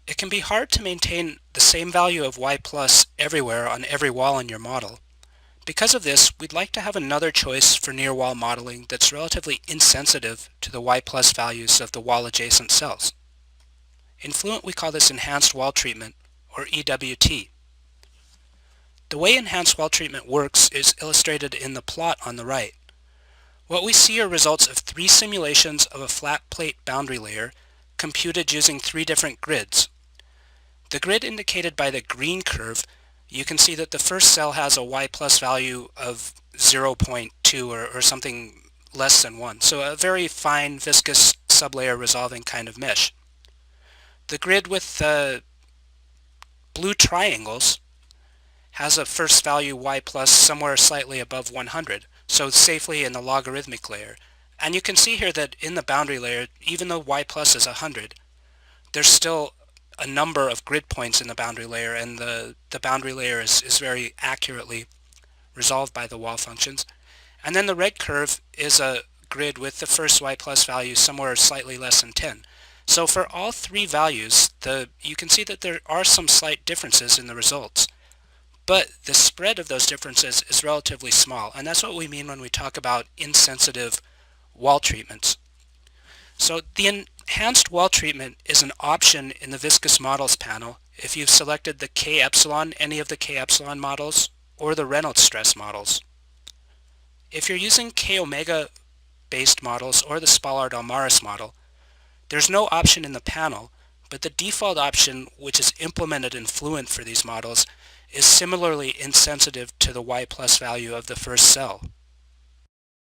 It can be hard to maintain the same value of y plus everywhere on every wall in your model. Because of this, we'd like to have another choice for near wall modeling that's relatively insensitive to the y plus values of the wall adjacent cells. In Fluent, we call this enhanced wall treatment, or EWT. The way enhanced wall treatment works is illustrated in the plot on the right. What we see are results of 3 simulations of a flat plate boundary layer computed using 3 different grids. The grid indicated by the green curve, you can see that the first cell has a y plus value of 0.2 or something less than 1, so a very fine viscous sublayer resolving kind of mesh. The grid with the blue triangles has a first value y plus somewhere slightly above 100, so safely in the logarithmic layer. And you can see here that in the boundary layer, even though y plus is 100, there's still a number of grid points in the boundary layer, and the boundary layer is very accurately resolved by the wall functions. And then the red curve is a grid with the first y plus value somewhere slightly less than 10. So for all 3 values, you can see that there are some slight differences in the results. But the spread of those differences is relatively small, and that's what we mean when we talk about insensitive wall treatments. So the enhanced wall treatment is an option in the Viscous Models panel if you've selected the K epsilon, any of the K epsilon models, or the Reynolds stress models. If you're using K omega based models or the Spallard-Almaris model, there's no option in the panel, but the default option, which is implemented in Fluent for these models, is similarly insensitive to the y plus value of the first cell.